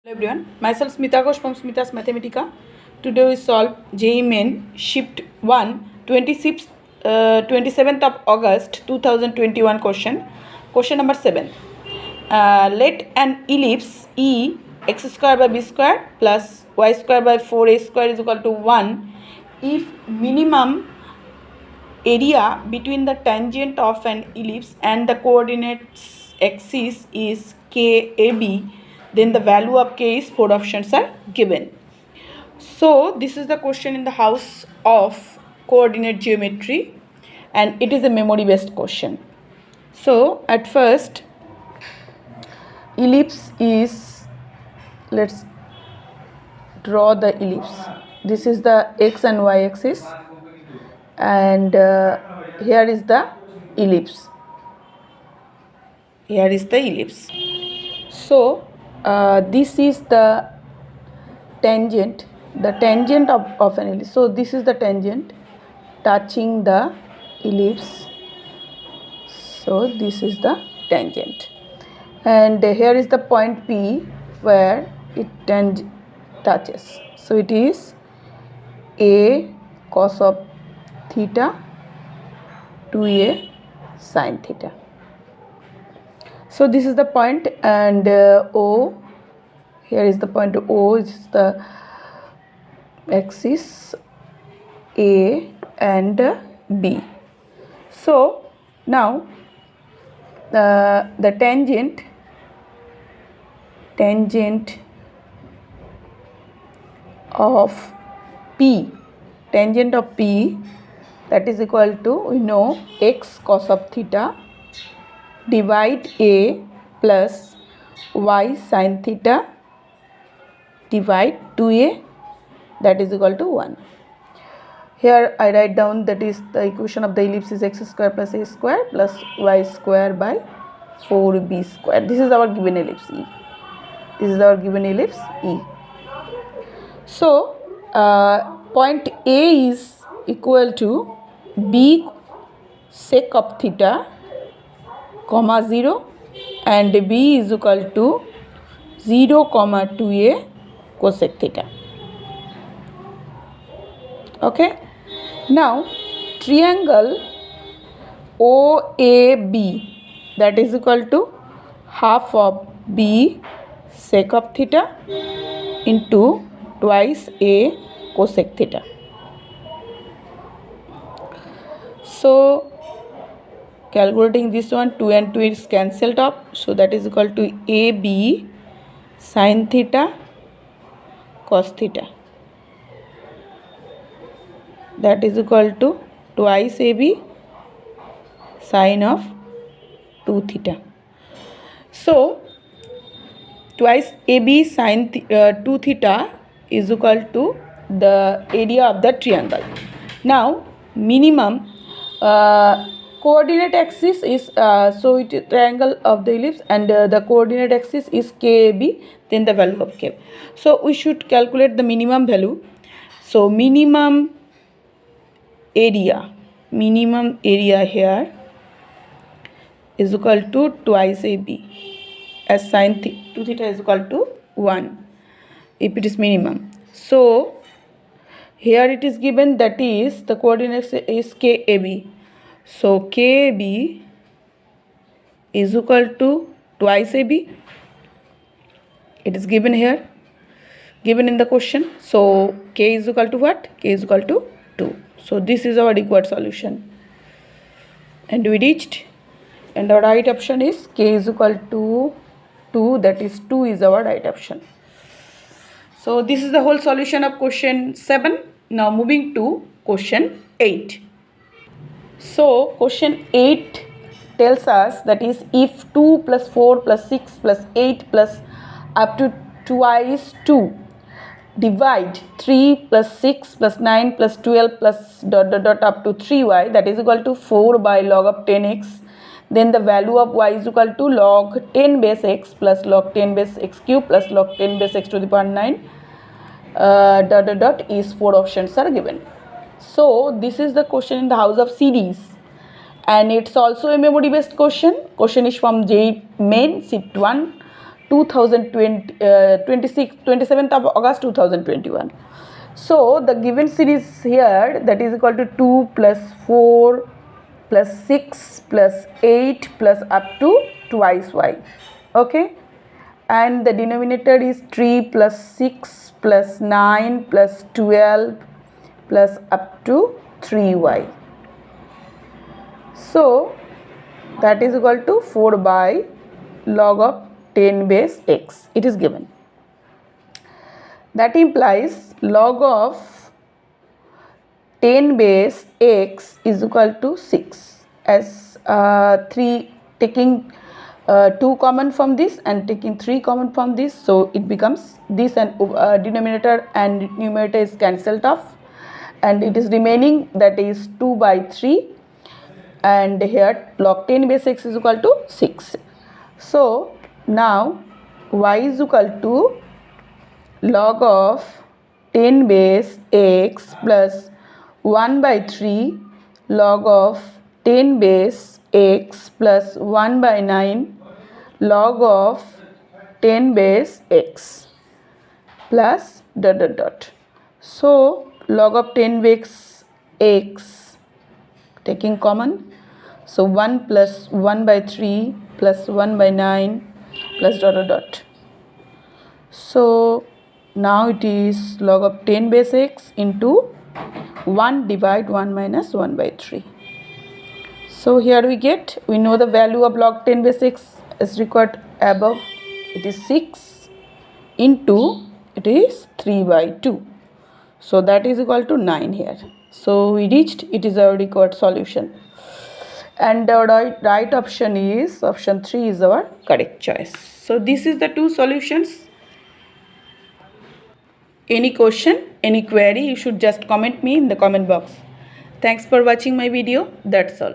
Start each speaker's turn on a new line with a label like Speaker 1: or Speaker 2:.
Speaker 1: Hello everyone, myself Smita Ghosh from Smita's Mathematica. Today we solve JEE Main Shift 1 27th of August 2021 question. Question number 7. Let an ellipse E x square by b square plus y square by 4a square is equal to 1 if minimum area between the tangent of an ellipse and the coordinates axis is KAB, then the value of K is 4 options are given. So this is the question in the house of coordinate geometry and it is a memory based question. So at first ellipse is, let's draw the ellipse. This is the x and y axis and here is the ellipse. Here is the ellipse. So this is the tangent of an ellipse. So this is the tangent touching the ellipse. So this is the tangent and here is the point P where it touches. So it is A cos of theta 2A sin theta. So this is the point and O, here is the point O, is the axis A and B. So now the tangent of P, that is equal to, we know, x cos of theta divide A plus y sin theta divide 2A, that is equal to 1. Here I write down that is the equation of the ellipse is x square plus a square plus y square by 4b square. This is our given ellipse E. So point A is equal to b sec of theta comma 0 and b is equal to 0 comma 2a cosec theta. Okay, now triangle OAB, that is equal to half of b sec of theta into twice a cosec theta. So calculating this one, 2 and 2 is cancelled off, so that is equal to AB sin theta cos theta, that is equal to twice AB sin of 2 theta. So twice AB sin 2 theta is equal to the area of the triangle. Now minimum coordinate axis is so it is triangle of the ellipse and the coordinate axis is KAB, then the value of K. So we should calculate the minimum value. So minimum area here is equal to twice AB, as sin 2 theta is equal to 1 if it is minimum. So here it is given that is the coordinates is KAB. So KB is equal to twice AB. It is given here, given in the question. So K is equal to what? K is equal to 2. So this is our required solution. And we reached. And our right option is K is equal to 2. That is 2 is our right option. So this is the whole solution of question 7. Now moving to question 8. So question 8 tells us that is if 2 plus 4 plus 6 plus 8 plus up to twice 2 divide 3 plus 6 plus 9 plus 12 plus dot dot dot up to 3y, that is equal to 4 by log of 10x, then the value of y is equal to log 10 base x plus log 10 base x cube plus log 10 base x to the power 9 dot dot dot is 4 options are given. So this is the question in the house of series and it's also a memory based question. Question is from JEE Main Shift 1 27th of August 2021. So the given series here, that is equal to 2 plus 4 plus 6 plus 8 plus up to twice y. Okay, and the denominator is 3 plus 6 plus 9 plus 12 plus up to 3y. So that is equal to 4 by log of 10 base x. It is given. That implies log of 10 base x is equal to 6, as 3 taking 2 common from this and taking 3 common from this, so it becomes this, and denominator and numerator is cancelled off, and it is remaining, that is 2 by 3, and here log 10 base x is equal to 6. So now y is equal to log of 10 base x plus 1 by 3 log of 10 base x plus 1 by 9 log of 10 base x plus dot dot dot. So log of 10 base x taking common, so 1 plus 1 by 3 plus 1 by 9 plus dot dot dot. So now it is log of 10 base x into 1 divide 1 minus 1 by 3. So here we know the value of log 10 base x is required above, it is 6 into it is 3 by 2. So that is equal to 9 here. So we reached, it is our required solution. And the right option is option 3 is our correct choice. So this is the 2 solutions. Any question, any query, you should just comment me in the comment box. Thanks for watching my video. That's all.